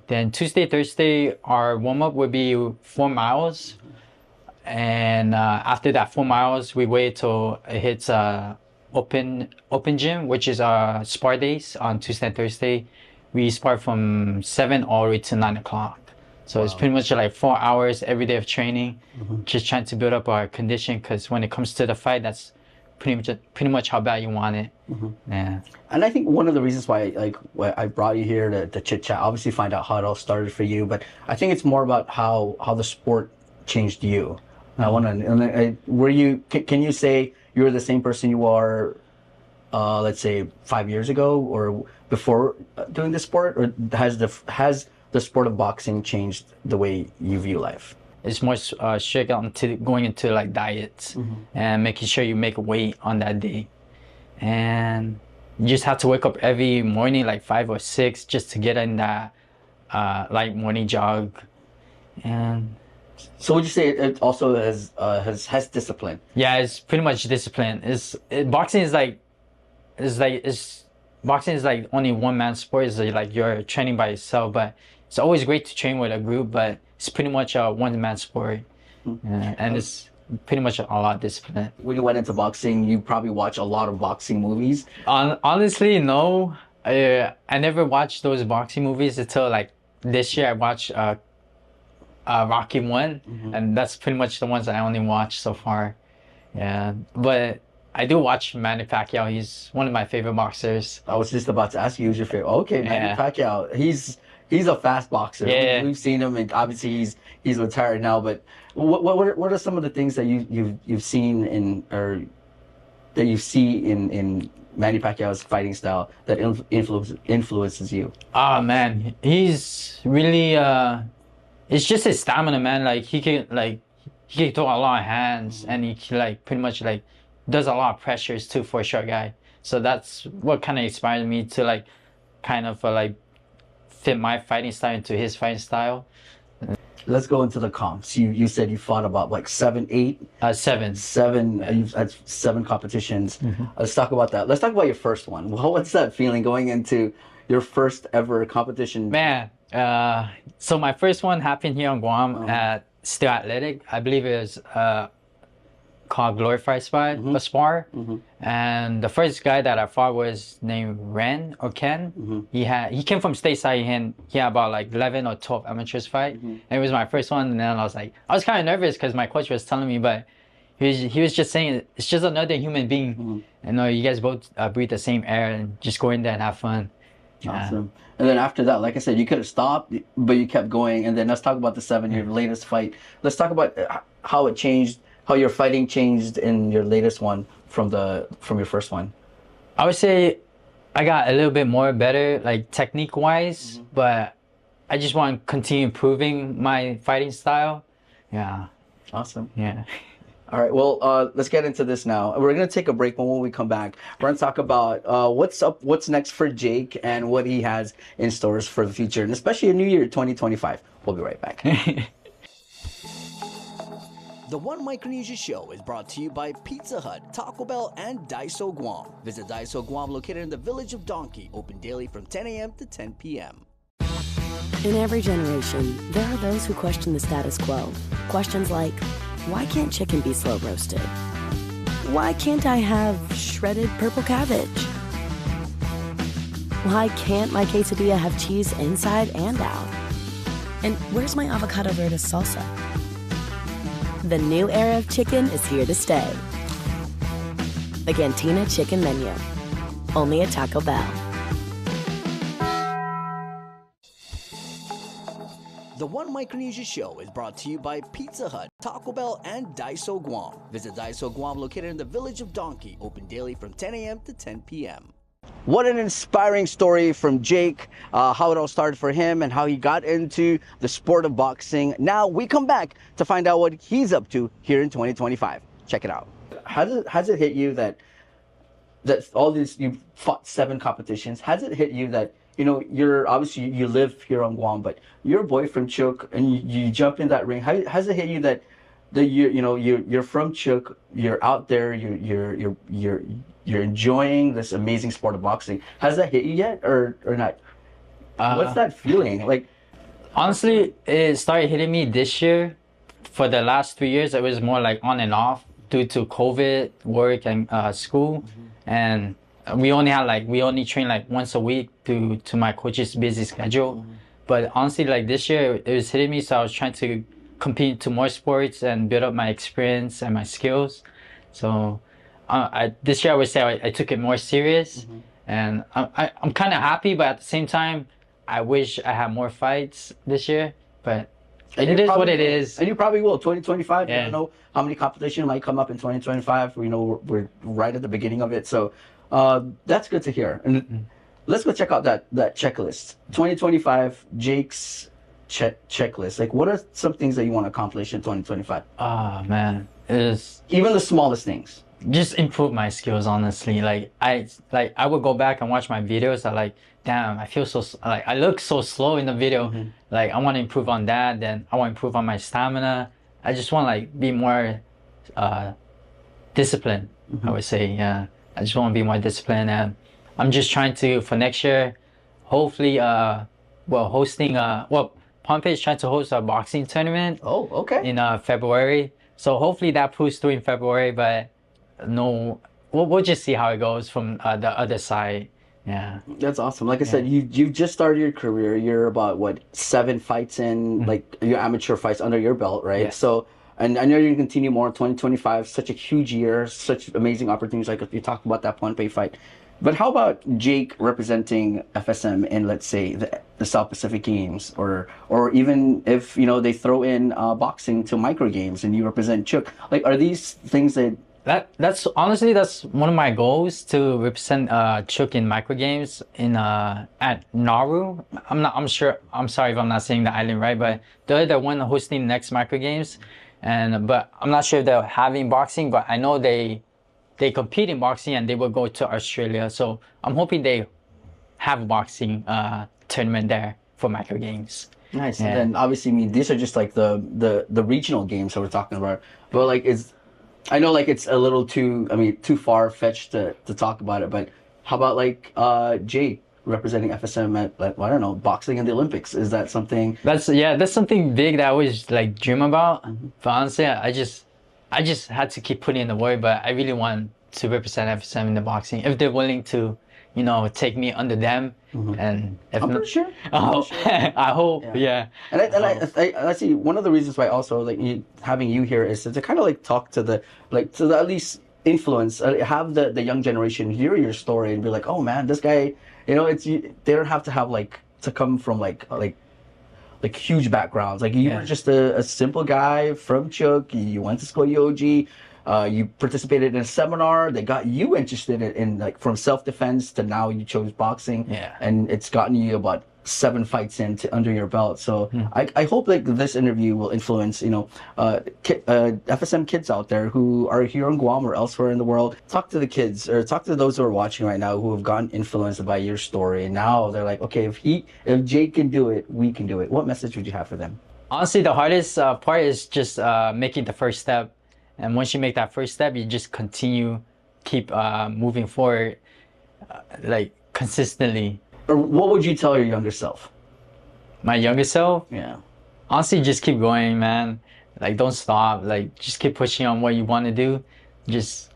Then Tuesday, Thursday, our warm-up would be 4 miles. and after that 4 miles, we wait till it hits open gym, which is spar days on Tuesday and Thursday. We spar from 7 all the way to 9 o'clock. So it's pretty much like 4 hours every day of training, just trying to build up our condition. Because when it comes to the fight, that's pretty much how bad you want it. Yeah. And I think one of the reasons why I brought you here to chit chat, obviously find out how it all started for you, but I think it's more about how the sport changed you. I want to. Can you say you were the same person you are, let's say 5 years ago or before doing the sport, or has the sport of boxing changed the way you view life? It's more strict on going into like diets and making sure you make weight on that day, and you just have to wake up every morning like 5 or 6 just to get in that light morning jog. And so would you say it also has discipline? Yeah, it's pretty much discipline. Boxing is like only one man sport. It's like you're training by yourself, but it's always great to train with a group, but it's pretty much a one man sport. And it's pretty much a lot of discipline. When you went into boxing, you probably watch a lot of boxing movies. Honestly, no. I never watched those boxing movies until like this year. I watched Rocky 1, and that's pretty much the ones I only watched so far. Yeah, but I do watch Manny Pacquiao. He's one of my favorite boxers. I was just about to ask you who's your favorite. Okay, Manny Pacquiao. He's a fast boxer. Yeah. We've seen him, and obviously he's retired now. But what are some of the things that you've seen or that you see in Manny Pacquiao's fighting style that influences you? Ah man, he's really it's just his stamina, man. Like he can throw a lot of hands, and he can, like pretty much like does a lot of pressures too for a short guy. So that's what kind of inspired me to like kind of like fit my fighting style into his fighting style. Let's go into the comps. You said you fought about like 7, 8? 7. 7. You've had 7 competitions. Let's talk about that. Let's talk about your first one. What's that feeling going into your first ever competition? Man, so my first one happened here on Guam at Still Athletic. I believe it was called Glorified Spar. And the first guy that I fought was named Ken. He came from stateside. He had about like 11 or 12 amateurs fight, and it was my first one. And then I was kind of nervous because my coach was telling me, but he was just saying it's just another human being. You know, you guys both breathe the same air, and just go in there and have fun. Awesome. And then after that, like I said, you could have stopped, but you kept going. And then let's talk about the 7, your latest fight. Let's talk about how it changed, how your fighting changed in your latest one from your first one. I would say I got a little bit more better, like technique wise, but I just want to continue improving my fighting style. Yeah. Awesome. Yeah. All right, well, let's get into this now. We're going to take a break, but when we come back, we're going to talk about what's next for Jake and what he has in stores for the future, and especially a new year, 2025. We'll be right back. The One Micronesia Show is brought to you by Pizza Hut, Taco Bell, and Daiso Guam. Visit Daiso Guam, located in the village of Donkey, open daily from 10 a.m. to 10 p.m. In every generation, there are those who question the status quo. Questions like, why can't chicken be slow roasted? Why can't I have shredded purple cabbage? Why can't my quesadilla have cheese inside and out? And where's my avocado verde salsa? The new era of chicken is here to stay. The Cantina Chicken Menu, only at Taco Bell. The One Micronesia Show is brought to you by Pizza Hut, Taco Bell, and Daiso Guam. Visit Daiso Guam, located in the village of Donkey, open daily from 10 a.m. to 10 p.m. What an inspiring story from Jake, how it all started for him and how he got into the sport of boxing. Now we come back to find out what he's up to here in 2025. Check it out. Has it hit you that all these, you fought 7 competitions, has it hit you that, you know, you're obviously, you live here on Guam, but you're a boy from Chuk and you jump in that ring. Has it hit you that you're from Chuk, you're out there, you're enjoying this amazing sport of boxing? Has that hit you yet or not? What's that feeling like? Honestly, it started hitting me this year for the last 3 years, it was more like on and off due to COVID, work, and school. And we only train like once a week due to my coach's busy schedule. But honestly, like this year, it was hitting me, so I was trying to compete to more sports and build up my experience and my skills. So this year, I would say I took it more serious, and I'm kind of happy, but at the same time, I wish I had more fights this year. But it is what it is. And you probably will. 2025, Yeah. you don't know how many competition might come up in 2025. You know, we're right at the beginning of it. So that's good to hear. And let's go check out that checklist. 2025, Jake's checklist. Like, what are some things that you want to accomplish in 2025? Man, it's even the smallest things. Just improve my skills, honestly. Like I would go back and watch my videos. I like, damn, I feel so I look so slow in the video. Like I want to improve on that. Then I want to improve on my stamina. I just want to like be more disciplined. I would say, yeah. I just want to be more disciplined, and I'm just trying to for next year, hopefully, Pompey is trying to host a boxing tournament. Oh, okay. In February. So hopefully that proves through in February, but no, we'll just see how it goes from the other side. Yeah, that's awesome. Like I said, you've just started your career. You're about what 7 fights in, like your amateur fights under your belt, right? Yes. So, and I know you're gonna continue more in 2025. Such a huge year, such amazing opportunities. Like if you talk about that Pompey fight, but how about Jake representing FSM in, let's say, the South Pacific Games, or even if they throw in boxing to micro games and you represent Chuk? Like, are these things that's honestly that's one of my goals, to represent Chuk in micro games in at Nauru. I'm sorry if I'm not saying the island right, but they're the one hosting the next micro games, but I'm not sure if they're having boxing, but I know they compete in boxing and they will go to Australia. So I'm hoping they have a boxing tournament there for micro games. Nice. Yeah. And then obviously, I mean, these are just like the regional games that we're talking about. But like, I know like it's a little too far fetched to talk about it. But how about like Jake representing FSM at, like, I don't know, boxing in the Olympics? Is that something? That's something big that I always like dream about. But honestly, I just had to keep putting in the work. But I really want to represent FSM in the boxing if they're willing to, take me under them. And if I'm not, pretty sure. I hope, yeah. And I see one of the reasons why also like having you here is to kind of like talk to the at least influence, have the young generation hear your story and be like, oh man, this guy, they don't have to have to come from like huge backgrounds. Like you were just a simple guy from Chuk. You went to school at UOG. You participated in a seminar that got you interested in like from self-defense to now you chose boxing. Yeah. And it's gotten you about 7 fights under your belt. So I hope like this interview will influence, FSM kids out there who are here in Guam or elsewhere in the world. Talk to the kids or talk to those who are watching right now who have gotten influenced by your story. And now they're like, okay, if Jake can do it, we can do it. What message would you have for them? Honestly, the hardest part is just making the first step. And once you make that first step, you just keep moving forward, like consistently. Or what would you tell your younger self? My younger self? Yeah. Honestly, just keep going, man. Like, don't stop. Like, just keep pushing on what you want to do. Just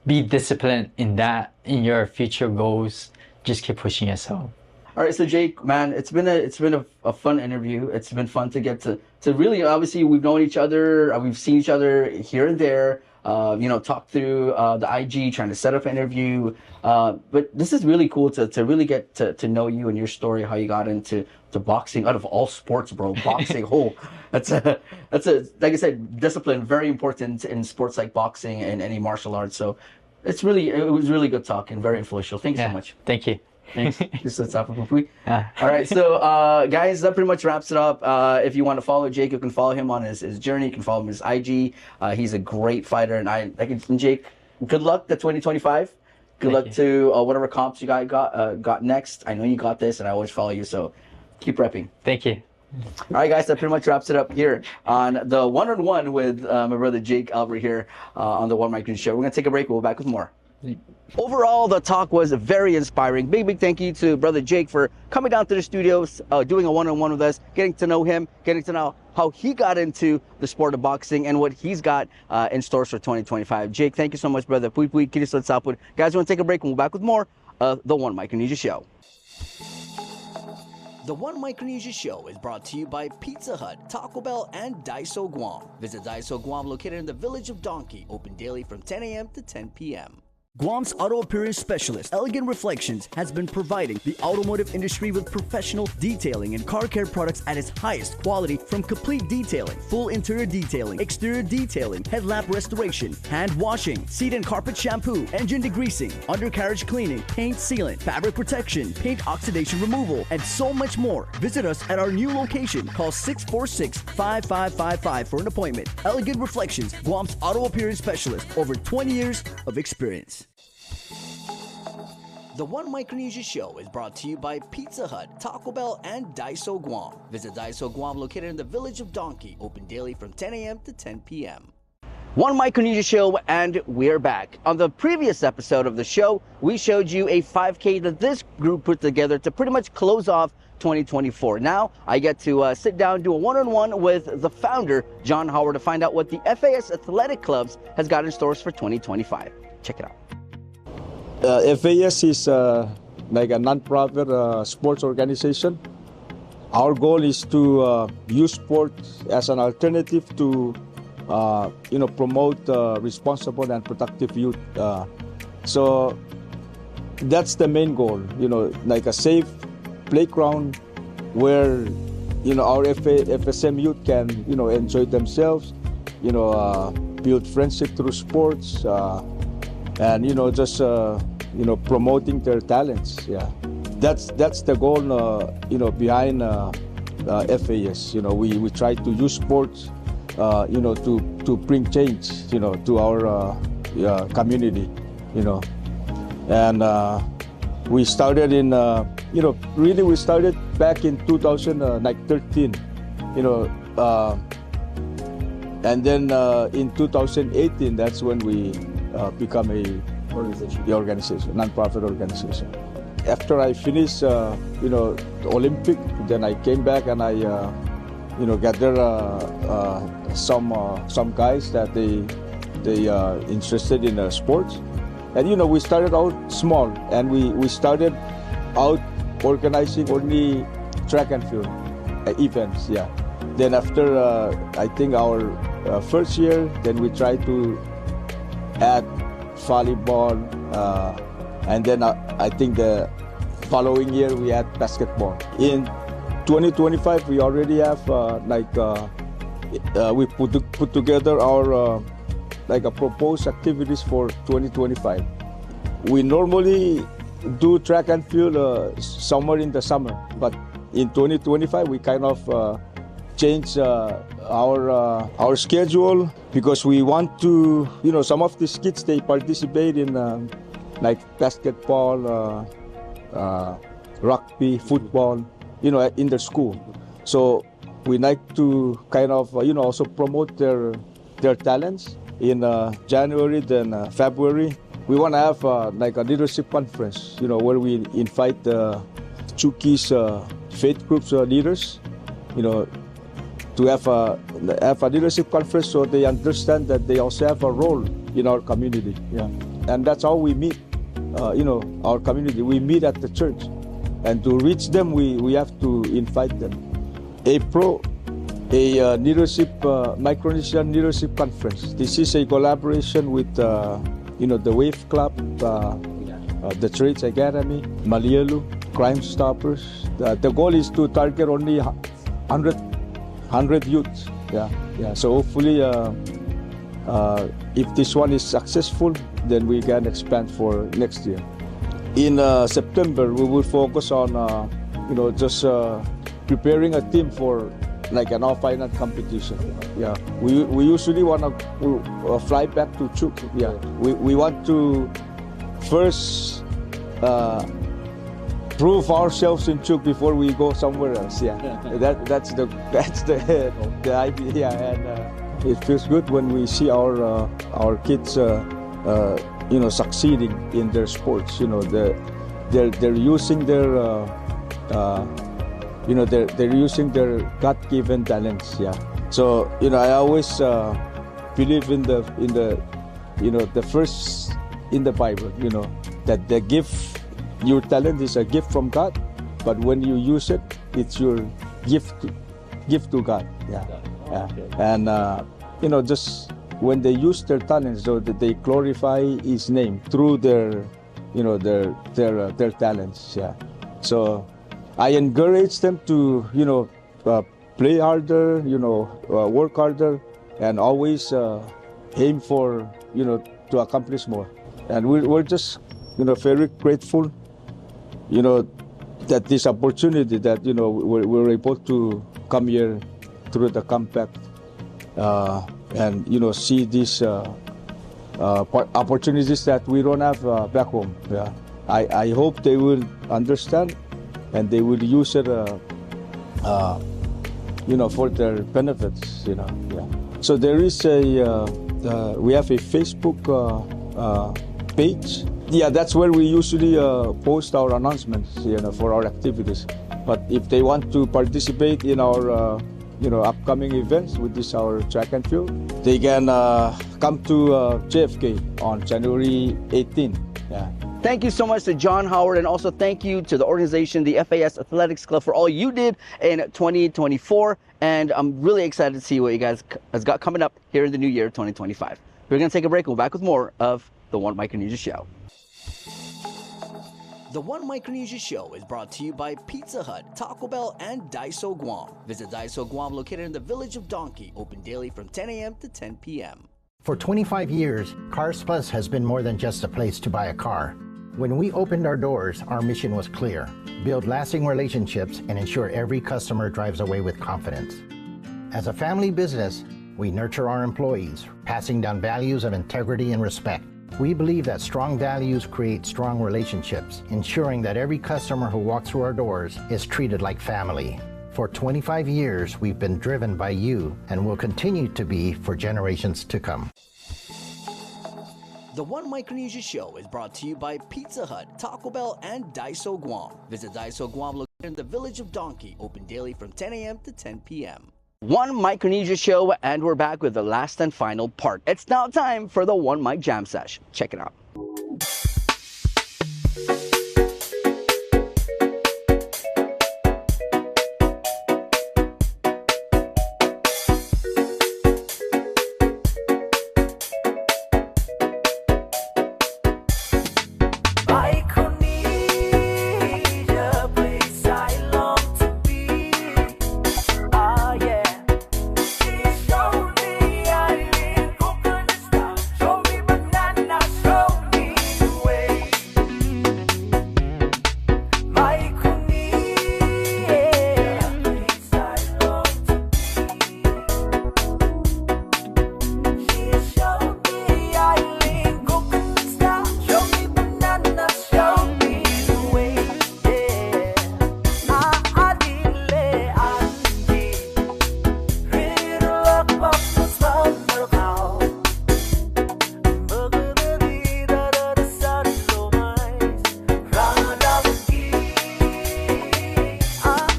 be disciplined in your future goals. Just keep pushing yourself. All right, so Jake, man, it's been a fun interview. It's been fun to get to really, obviously we've known each other, we've seen each other here and there, talk through the IG, trying to set up an interview. But this is really cool to really get to know you and your story, how you got into boxing out of all sports, bro. Boxing, that's a like I said, discipline, very important in sports like boxing and any martial arts. So it was really good talking, very influential. Thank you so much. Thank you. Thanks. All right, so guys, that pretty much wraps it up. If you want to follow Jake, you can follow him on his journey. You can follow him on his IG. He's a great fighter, and Jake, good luck to 2025. Good luck to whatever comps you got next. I know you got this, and I always follow you, so keep repping. Thank you. All right, guys, that pretty much wraps it up here on the one-on-one with my brother Jake Albert here on the One Mic News Show. We're gonna take a break. We'll be back with more. Overall, the talk was very inspiring. Big thank you to Brother Jake for coming down to the studios, doing a one-on-one with us, getting to know him, getting to know how he got into the sport of boxing and what he's got in stores for 2025. Jake, thank you so much, brother. Guys, we want to take a break and we'll be back with more of the One Micronesia Show. The One Micronesia Show is brought to you by Pizza Hut, Taco Bell, and Daiso Guam. Visit Daiso Guam, located in the village of Donkey, open daily from 10 a.m. to 10 p.m. Guam's auto appearance specialist, Elegant Reflections, has been providing the automotive industry with professional detailing and car care products at its highest quality, from complete detailing, full interior detailing, exterior detailing, headlamp restoration, hand washing, seat and carpet shampoo, engine degreasing, undercarriage cleaning, paint sealant, fabric protection, paint oxidation removal, and so much more. Visit us at our new location. Call 646-5555 for an appointment. Elegant Reflections, Guam's auto appearance specialist, over 20 years of experience. The One Micronesia Show is brought to you by Pizza Hut, Taco Bell, and Daiso Guam. Visit Daiso Guam, located in the village of Donkey, open daily from 10 a.m. to 10 p.m. One Micronesia Show, and we're back. On the previous episode of the show, we showed you a 5K that this group put together to pretty much close off 2024. Now, I get to sit down, do a one-on-one with the founder, John Howard, to find out what the FAS Athletic Clubs has got in stores for 2025. Check it out. FAS is like a non-profit sports organization. Our goal is to use sports as an alternative to, promote responsible and productive youth. So that's the main goal. Like a safe playground where our FSM youth can enjoy themselves. Build friendship through sports. And just promoting their talents. Yeah, that's the goal. Behind FAS. We try to use sports. To bring change. To our community. And we started in. Really we started back in 2013. And then in 2018, that's when we become a organization, non-profit organization. After I finished, the Olympic, then I came back and I, gathered some guys that they interested in sports, and we started out small, and we started out organizing only track and field events. Yeah. Then after I think our first year, then we tried to add volleyball, and then I think the following year we had basketball. In 2025 we already have we put together our a proposed activities for 2025. We normally do track and field somewhere in the summer, but in 2025 we kind of change our schedule, because we want to, some of these kids, they participate in like basketball, rugby, football, in their school. So we like to kind of, also promote their talents. In January, then February, we want to have like a leadership conference, where we invite the Chuki's faith groups leaders, to have a leadership conference, so they understand that they also have a role in our community. Yeah, and that's how we meet. Our community. We meet at the church, and to reach them, we have to invite them. A leadership Micronesian leadership conference. This is a collaboration with the Wave Club, the Trades Academy, Malielu, Crime Stoppers. The goal is to target only 100 youths. Yeah. So hopefully, if this one is successful, then we can expand for next year. In September, we will focus on, just preparing a team for like an off-island competition. Yeah, we usually want to fly back to Chuk. Yeah, we want to first prove ourselves in Chuk before we go somewhere else. Yeah, that's the idea. Yeah, and it feels good when we see our kids succeeding in their sports. They're using their they're using their God-given talents. Yeah. So I always believe in the first in the Bible. That the gift, your talent is a gift from God, but when you use it, it's your gift to God. Yeah. And just when they use their talents, so that they glorify His name through their talents. Yeah. So I encourage them to play harder, work harder, and always aim for to accomplish more. And we're just very grateful that this opportunity that we're able to come here through the compact and see these opportunities that we don't have back home. Yeah. I hope they will understand and they will use it for their benefits. Yeah. So there is we have a Facebook page. Yeah, that's where we usually post our announcements, for our activities. But if they want to participate in our, upcoming events with our track and field, they can come to JFK on January 18. Yeah. Thank you so much to John Howard, and also thank you to the organization, the FAS Athletics Club, for all you did in 2024. And I'm really excited to see what you guys has got coming up here in the new year, 2025. We're going to take a break. We'll be back with more of the One Micronesia Show. The One Micronesia Show is brought to you by Pizza Hut, Taco Bell, and Daiso Guam. Visit Daiso Guam, located in the village of Donkey, open daily from 10 a.m. to 10 p.m. For 25 years, Cars Plus has been more than just a place to buy a car. When we opened our doors, our mission was clear: build lasting relationships and ensure every customer drives away with confidence. As a family business, we nurture our employees, passing down values of integrity and respect. We believe that strong values create strong relationships, ensuring that every customer who walks through our doors is treated like family. For 25 years, we've been driven by you and will continue to be for generations to come. The One Micronesia Show is brought to you by Pizza Hut, Taco Bell, and Daiso Guam. Visit Daiso Guam, located in the village of Donkey, open daily from 10 a.m. to 10 p.m. One Micronesia Show, and we're back with the last and final part. It's now time for the One Mic Jam Sesh. Check it out. I